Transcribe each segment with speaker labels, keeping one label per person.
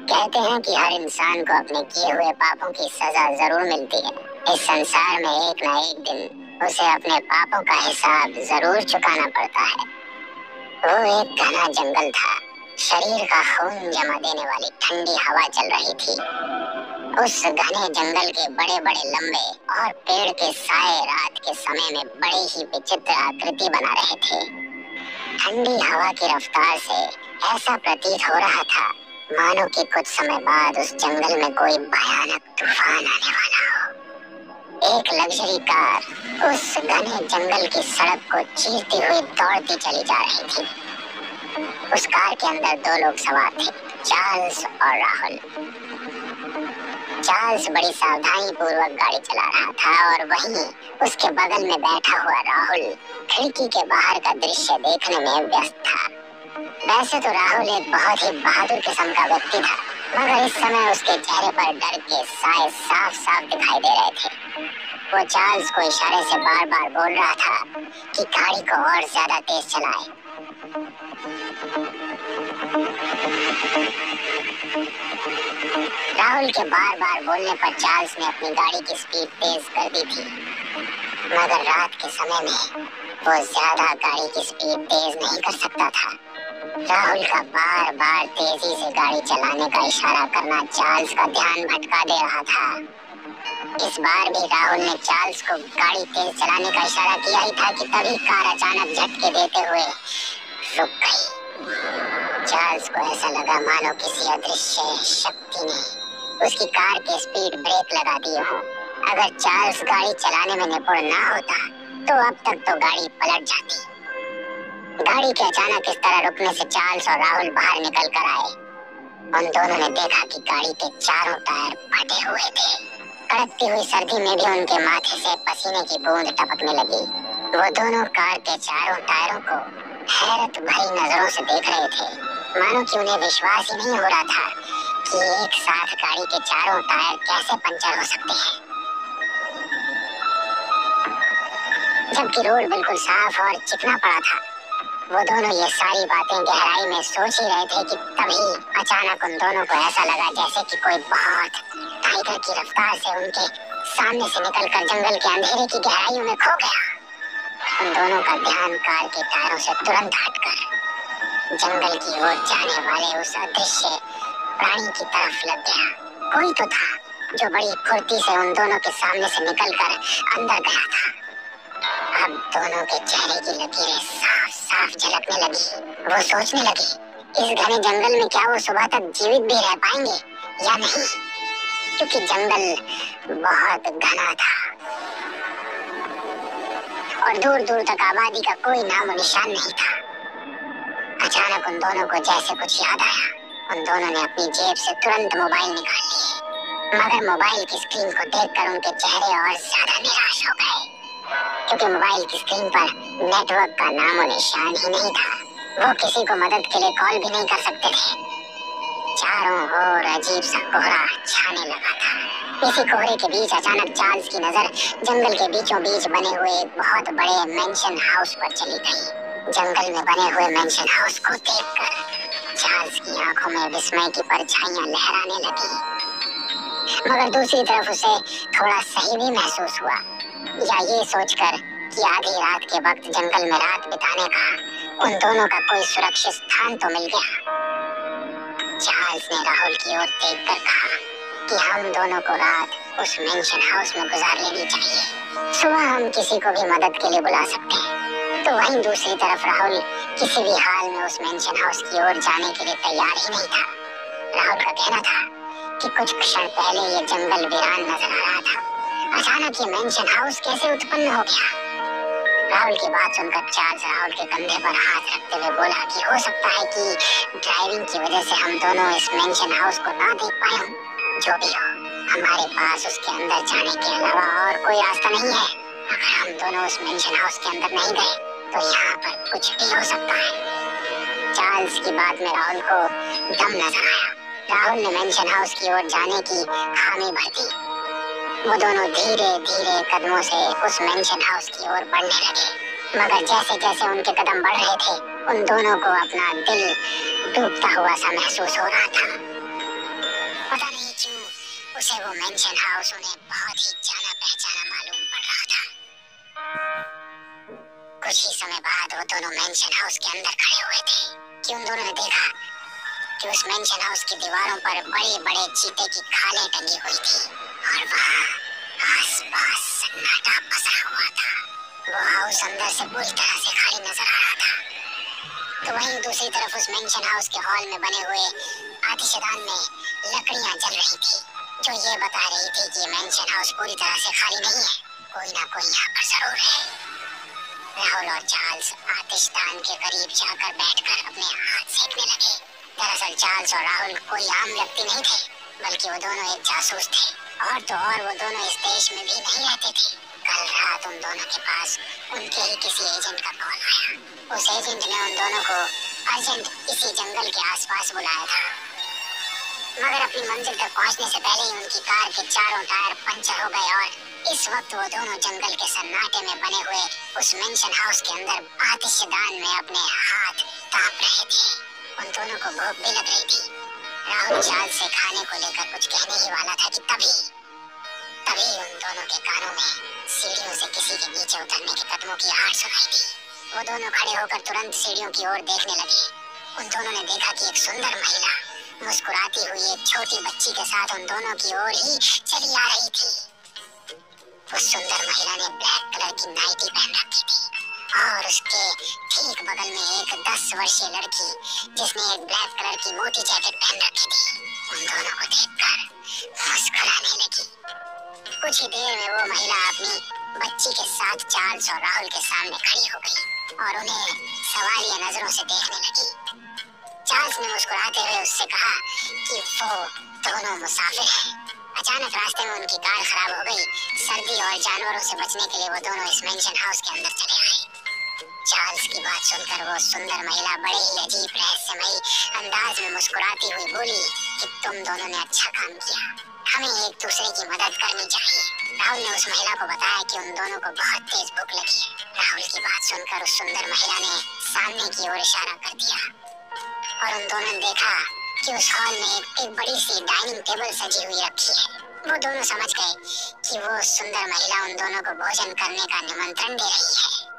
Speaker 1: कहते हैं कि हर इंसान को अपने किए हुए पापों की सजा जरूर मिलती है। इस संसार में एक ना एक दिन उसे अपने पापों का हिसाब जरूर चुकाना पड़ता है। वो एक घना जंगल था। शरीर का खून जमा देने वाली ठंडी हवा चल रही थी। उस घने जंगल के बड़े बड़े लंबे और पेड़ के साए रात के समय में बड़ी ही विचित्र आकृति बना रहे थे। ठंडी हवा की रफ्तार से ऐसा प्रतीत हो रहा था मानो कि कुछ समय बाद उस जंगल में कोई भयानक तूफान आने वाला हो। एक लग्जरी कार उस घने जंगल की सड़क को चीरती हुई दौड़ती चली जा रही थी। उस कार के अंदर दो लोग सवार थे, चार्ल्स और राहुल। चार्ल्स बड़ी सावधानी पूर्वक गाड़ी चला रहा था और वहीं उसके बगल में बैठा हुआ राहुल खिड़की के बाहर का दृश्य देखने में व्यस्त था। वैसे तो राहुल एक बहुत ही बहादुर किस्म का व्यक्ति था, मगर इस समय उसके चेहरे पर डर के साए साफ साफ दिखाई दे रहे थे। वो चार्ल्स को इशारे से बार बार बोल रहा था कि गाड़ी को और ज्यादा तेज चलाए। राहुल के बार बार बोलने पर चार्ल्स ने अपनी गाड़ी की स्पीड तेज कर दी थी, मगर रात के समय में वो ज्यादा गाड़ी की स्पीड तेज नहीं कर सकता था। राहुल का बार बार तेजी से गाड़ी चलाने का इशारा करना चार्ल्स का ध्यान भटका दे रहा था। इस बार भी राहुल ने चार्ल्स को गाड़ी तेज चलाने का इशारा किया ही था कि तभी कार अचानक झटके देते हुए रुक गई। चार्ल्स को ऐसा लगा मानो किसी अदृश्य शक्ति ने उसकी कार के स्पीड ब्रेक लगा दिए हो। अगर चार्ल्स गाड़ी चलाने में निपुण ना होता तो अब तक तो गाड़ी पलट जाती। गाड़ी के अचानक इस तरह रुकने से चार्ल्स और राहुल बाहर निकल कर आए। उन दोनों ने देखा कि गाड़ी के चारों टायर फटे हुए थे। कड़कती हुई सर्दी में भी उनके माथे से पसीने की बूंद टपकने लगी। वो दोनों कार के चारों टायरों को हैरत भरी नजरों से देख रहे थे, मानो कि उन्हें विश्वास ही नहीं हो रहा था कि एक साथ गाड़ी के चारों टायर कैसे पंचर हो सकते हैं, जबकि रोड बिल्कुल साफ और चिकना पड़ा था। वो दोनों ये सारी बातें गहराई में सोच ही रहे थे कि तभी अचानक उन दोनों को ऐसा लगा जैसे कि कोई बहुत टाइगर की रफ्तार से उनके सामने से निकलकर जंगल के अंधेरे की गहराइयों में खो गया। उन दोनों का ध्यान कार के टायरों से तुरंत हटकर जंगल की ओर जाने वाले उस अदृश्य प्राणी की तरफ लग गया। कोई तो था जो बड़ी फुर्ती से उन दोनों के सामने से निकलकर अंदर गया था। अब दोनों के चेहरे की लकीरें साफ साफ झलकने लगी। वो सोचने लगी, इस घने जंगल में क्या वो सुबह तक जीवित भी रह पाएंगे या नहीं, क्योंकि जंगल बहुत घना था और दूर दूर तक आबादी का कोई नामो निशान नहीं था। अचानक उन दोनों को जैसे कुछ याद आया। उन दोनों ने अपनी जेब से तुरंत मोबाइल निकाल लिए, मगर मोबाइल की स्क्रीन को देखकर उनके चेहरे और ज्यादा निराश हो गए, क्योंकि मोबाइल की स्क्रीन पर नेटवर्क का नामो निशान ही नहीं था। वो किसी को मदद के लिए कॉल भी नहीं कर सकते थे। चारों ओर अजीब सा कोहरा छाने लगा था। इसी कोहरे के बीच अचानक चार्ल्स की नजर जंगल के बीचों बीच बने हुए एक बहुत बड़े मेंशन हाउस पर चली गई। जंगल में बने हुए मेंशन हाउस को देखकर चार्ल्स की आंखों में विस्मय की परछाइयां लहराने लगी, मगर दूसरी तरफ उसे थोड़ा सही भी महसूस हुआ, या ये सोचकर कि आधी रात के वक्त जंगल में रात बिताने का उन दोनों का कोई सुरक्षित स्थान तो मिल गया। चार्ल्स ने राहुल की ओर देखकर कहा कि हम दोनों को रात उस मेंशन हाउस में गुजार लेनी चाहिए। सुबह हम किसी को भी मदद के लिए बुला सकते हैं। तो वहीं दूसरी तरफ राहुल किसी भी हाल में उस मेंशन हाउस की ओर जाने के लिए तैयार ही नहीं था। राहुल का कहना था कि कुछ क्षण पहले ये जंगल वीरान नजर आ रहा था, अचानक ये मेंशन हाउस कैसे उत्पन्न हो गया। राहुल की बात सुनकर चार्ल्स राहुल के कंधे पर हाथ रखते हुए बोला कि हो सकता है कि ड्राइविंग की वजह से हम दोनों इस मेंशन हाउस को ना देख पाए हों। जो भी हो, हमारे पास उसके अंदर जाने के अलावा और कोई रास्ता नहीं है। अगर हम दोनों उस मेंशन हाउस के अंदर नहीं गए तो यहाँ पर कुछ भी हो सकता है। चार्ल्स की बात में राहुल को दम नजर आया। राहुल ने मेंशन हाउस की ओर जाने की हामी भर दी। वो दोनों धीरे धीरे कदमों से उस मेंशन हाउस की ओर बढ़ने लगे, मगर जैसे जैसे उनके कदम बढ़ रहे थे उन दोनों को अपना दिल डूबता हुआ सा महसूस हो रहा था। वो मेंशन हाउस उन्हें बहुत ही जाना पहचाना मालूम पड़ रहा था। कुछ ही समय बाद वो दोनों मेंशन हाउस के अंदर खड़े हुए थे कि उन दोनों ने देखा कि उस मेंशन हाउस की दीवारों पर बड़े बड़े चीते की खालें टंगी हुई थी और वहाँ आसपास सन्नाटा पसरा हुआ था। वो हाउस अंदर से पूरी तरह से खाली नजर आ रहा था। तो वहीं दूसरी तरफ उस मेंशन हाउस के हॉल में बने हुए आतिशदान में लकड़ियां जल रही थी, जो ये बता रही थी कि मेंशन हाउस पूरी तरह से खाली नहीं है, कोई ना कोई यहाँ पर जरूर है। राहुल और चार्ल्स आतिशदान के करीब जाकर बैठकर अपने हाथ सेकने लगे। दरअसल चार्ल्स और राहुल कोई आम व्यक्ति नहीं थे, बल्कि वो दोनों एक जासूस थे। और तो और वो दोनों इस देश में भी नहीं रहते थे। कल रात उन दोनों के पास उनके ही किसी एजेंट का कॉल आया। उस एजेंट ने उन दोनों को अर्जेंट इसी जंगल के आसपास बुलाया था, मगर अपनी मंजिल तक पहुंचने से पहले ही उनकी कार के चारों टायर पंचर हो गए और इस वक्त वो दोनों जंगल के सन्नाटे में बने हुए उस मेंशन हाउस के अंदर आतिशदान में अपने हाथ ताप रहे थे। उन दोनों को भूख भी लग रही थी। राहुल चार्ल्स से खाने को लेकर कुछ कहने ही वाला था कि तभी उन दोनों के कानों में सीढ़ियों से किसी के नीचे उतरने के कदमों की आहट सुनाई दी। वो दोनों खड़े होकर तुरंत सीढ़ियों की ओर देखने लगे। उन दोनों ने देखा कि एक सुंदर महिला मुस्कुराती हुई एक छोटी बच्ची के साथ उन दोनों की ओर ही चली आ रही थी। उस सुंदर महिला ने ब्लैक कलर की नाइटी पहन रखी थी और उसके ठीक बगल में एक 10 वर्षीय लड़की जिसने एक ब्लैक कलर की मोटी जैकेट पहन रखी थी, उन दोनों को देखकर मुस्कुराने लगी। कुछ ही देर में वो महिला अपनी बच्ची के साथ चार्ल्स और राहुल के सामने खड़ी हो गई और उन्हें सवालिया नजरों से देखने लगी। चार्ल्स ने मुस्कुराते हुए उससे कहा कि वो दोनों मुसाफिर हैं। अचानक रास्ते में उनकी कार खराब हो गई। सर्दी और जानवरों से बचने के लिए वो दोनों इस मेंशन हाउस के अंदर चले आए। चार्ल्स की बात सुनकर वो सुंदर महिला बड़े ही अजीब रहस्यमयी अंदाज में मुस्कुराती हुई बोली कि तुम दोनों ने अच्छा काम किया, हमें एक दूसरे की मदद करनी चाहिए। राहुल ने उस महिला को बताया कि उन दोनों को बहुत तेज भूख लगी है। राहुल की बात सुनकर उस सुंदर महिला ने सामने की ओर इशारा कर दिया और उन दोनों ने देखा कि उस हॉल में एक बड़ी सी डाइनिंग टेबल सजी हुई रखी है। वो दोनों समझ गए कि वो सुंदर महिला उन दोनों को भोजन करने का निमंत्रण दे रही है।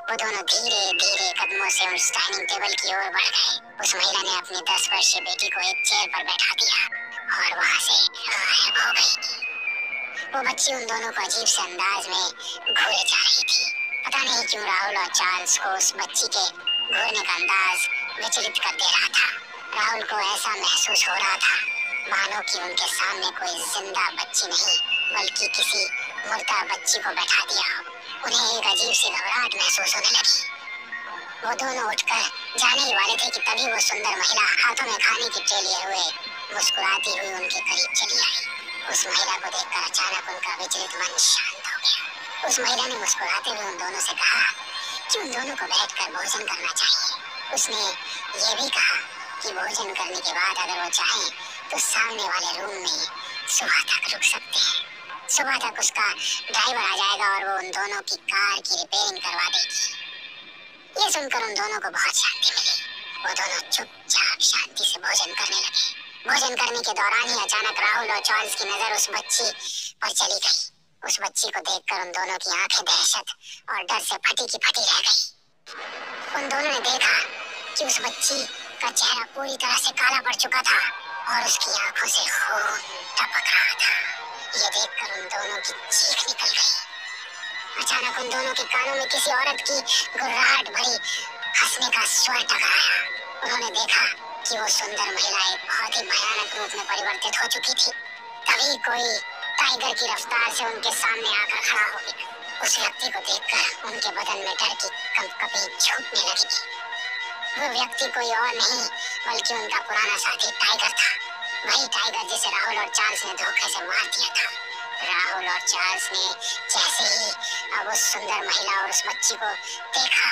Speaker 1: वो दोनों धीरे धीरे कदमों से उस डाइनिंग टेबल की ओर बढ़ गए। उस महिला ने अपनी 10 वर्षीय बेटी को एक चेयर पर बैठा दिया और वहां से गायब हो गई। वो बच्ची उन दोनों को अजीब से अंदाज में घूरे जा रही थी। पता नहीं क्यों राहुल और चार्ल्स को उस बच्ची के घूरने का अंदाज विचलित कर दे रहा था। राहुल को ऐसा महसूस हो रहा था मानो कि उनके सामने कोई जिंदा बच्ची नहीं बल्कि किसी मुर्दा बच्ची को बैठा दिया हो। उन्हें एक अजीब सी घबराहट महसूस होने लगी। वो दोनों उठकर जाने ही वाले थे कि तभी वो सुंदर महिला हाथों में खाने की ट्रे लिए हुए मुस्कुराती हुई उनके करीब चली आई। उस महिला को देखकर अचानक उनका विचलित मन शांत हो गया। उस महिला ने मुस्कुराते हुए उन दोनों से कहा कि उन दोनों को बैठकर भोजन करना चाहिए। उसने ये भी कहा कि भोजन करने के बाद अगर वो चाहें तो सामने वाले रूम में सुबह तक रुक सकते हैं। सुबह तक उसका ड्राइवर आ जाएगा और वो उन दोनों की कार की रिपेयरिंग करवा देगी। ये सुनकर उन दोनों को बहुत शांति मिली। वो दोनों चुपचाप शांति से भोजन करने लगे। भोजन करने के दौरान ही अचानक राहुल और चार्ल्स की नजर उस बच्ची पर चली गई। उस बच्ची को देखकर उन दोनों की आंखें दहशत और डर से फटी की फटी रह गई। उन दोनों ने देखा कि उस बच्ची का चेहरा पूरी तरह से काला पड़ चुका था और उसकी आंखों से खून टपक रहा था। ये देखकर उन दोनों की चीख निकल गई। अचानक उन दोनों के कानों में किसी औरत की गुर्राहट भरी हंसने का स्वर टकराया। उन्होंने देखा कि वो सुंदर महिला एक बहुत ही भयानक रूप में परिवर्तित हो चुकी थी। तभी कोई टाइगर की रफ्तार से उनके सामने आकर खड़ा हो गया। उस व्यक्ति को देखकर उनके बदन में डर की कंपकपी छूटने लगी। वो व्यक्ति कोई और नहीं बल्कि उनका पुराना साथी टाइगर था। वही टाइगर जिसे राहुल और चार्ल्स ने धोखे से मार दिया था। राहुल और चार्ल्स ने जैसे ही अब उस सुंदर महिला और उस बच्ची को देखा,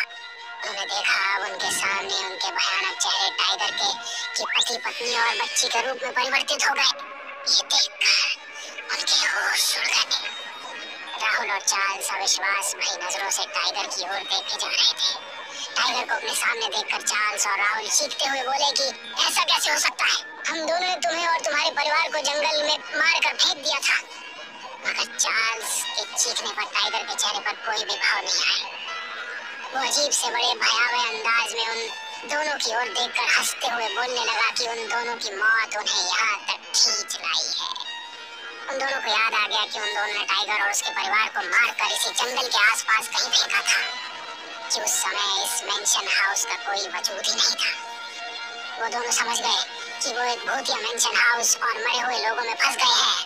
Speaker 1: उन्होंने देखा अब उनके सामने उनके भयानक चेहरे टाइगर के कि पति पत्नी और बच्ची के रूप में परिवर्तित हो गए। ये देखकर उनके होश उड़ गए। राहुल और चार्ल्स अविश्वास भरी नजरों से टाइगर की ओर देखे जा रहे थे। टाइगर को अपने सामने देखकर चार्ल्स और राहुल चीखते हुए बोले कि ऐसा कैसे हो सकता है? हम दोनों ने तुम्हें और तुम्हारे परिवार को जंगल में मारकर फेंक दिया था। मगर चार्ल्स के चीखने पर टाइगर के चेहरे पर कोई भी भाव नहीं आया। वो अजीब से बड़े भयावह अंदाज में उन दोनों की ओर देखकर हंसते हुए बोलने लगा कि उन दोनों की मौत उन्हें यहाँ तक खींच लाई है। उन दोनों को याद आ गया कि उन दोनों ने टाइगर और उसके परिवार को मारकर इसी जंगल के आसपास कहीं फेंका था, कि उस समय इस मेंशन हाउस का कोई वजूद ही नहीं था। वो दोनों समझ गए कि वो एक भूतिया मेंशन हाउस और मरे हुए लोगों में फंस गए हैं,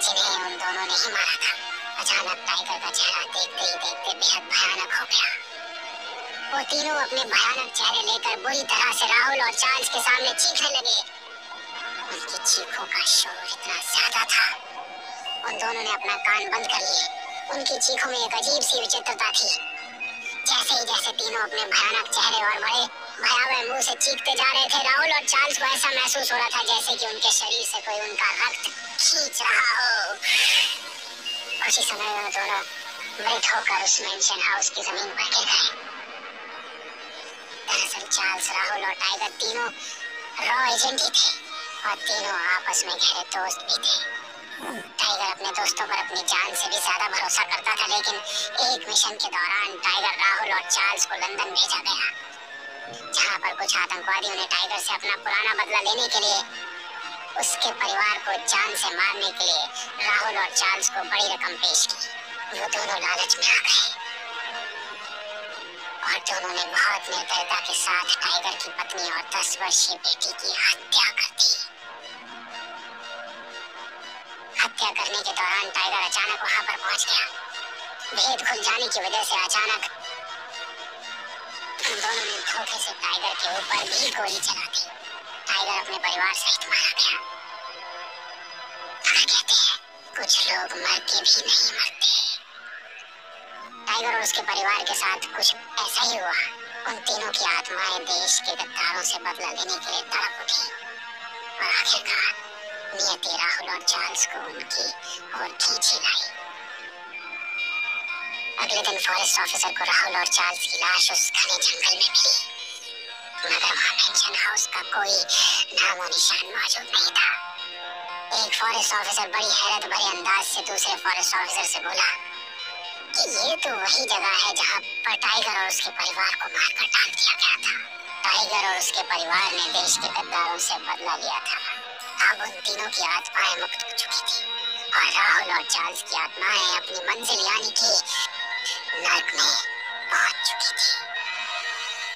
Speaker 1: जिन्हें उन दोनों ने ही मारा था। अचानक टाइगर का चेहरा देखते ही देखते बेहद भयानक हो गया। वो तीनों अपने भयानक चेहरे लेकर बुरी तरह से राहुल और चार्ल्स के सामने चीखने लगे। उनकी चीखों का शोर इतना ज्यादा था, उन दोनों ने अपना कान बंद कर लिए। उनकी चीखों में एक अजीब सी विचित्रता थी। जैसे तीनों अपने भयानक चेहरे और बड़े भयावह मुंह से चीखते जा रहे थे, राहुल और चार्ल्स को ऐसा महसूस हो रहा था जैसे कि उनके शरीर से कोई उनका रक्त खींच रहा हो। कुछ ही समय में दोनों मृत होकर उस मेंशन हाउस की जमीन पर गिर गए। दरअसल चार्ल्स, राहुल और टाइगर तीनों रॉ एजेंट ही थे और तीनों आपस में गहरे दोस्त भी थे। टाइगर अपने दोस्तों पर अपनी जान से भी ज्यादा भरोसा करता था, लेकिन एक मिशन के दौरान टाइगर, राहुल और चार्ल्स को लंदन भेजा गया, जहां पर कुछ आतंकवादियों ने टाइगर से अपना पुराना बदला लेने के लिए उसके परिवार को जान से मारने के लिए राहुल और चार्ल्स को बड़ी रकम पेश की। वो दोनों लालच में आ गए और दोनों ने बहुत निर्दयता के साथ टाइगर की पत्नी और 10 वर्षीय बेटी की हत्या कर दी। हत्या करने के दौरान टाइगर अचानक वहां पर पहुंच गया। भेद खुल जाने की वजह से अचानक उन दोनों ने धोखे से टाइगर के ऊपर भी गोली चला दी। टाइगर अपने परिवार सहित मारा गया। कहते हैं कुछ लोग मर के भी नहीं मरते। टाइगर और उसके परिवार के साथ कुछ ऐसा ही हुआ। उन तीनों की आत्माएं देश के गद्दारों से बदला लेने के लिए तड़प उठी और आखिरकार नियति राहुल और चार्ल्स को उनकी ओर खींच ही लाई। अगले दिन फॉरेस्ट ऑफिसर को राहुल और चार्ल्स की लाश उस घने जंगल में मिली, मगर वहां मेंशन हाउस का कोई नामो निशान मौजूद नहीं था। एक फॉरेस्ट ऑफिसर बड़ी हैरत भरे अंदाज से दूसरे फॉरेस्ट ऑफिसर से बोला कि ये तो वही जगह है जहां पर टाइगर और उसके परिवार को मारकर डाल दिया गया था। टाइगर और उसके परिवार ने देश के गद्दारों से बदला लिया था। अब उन तीनों की आत्माएं मुक्त हो चुकी थी और राहुल और चार्ल्स की आत्माएं अपनी मंजिल यानी कि नर्क में पहुंच चुकी थी।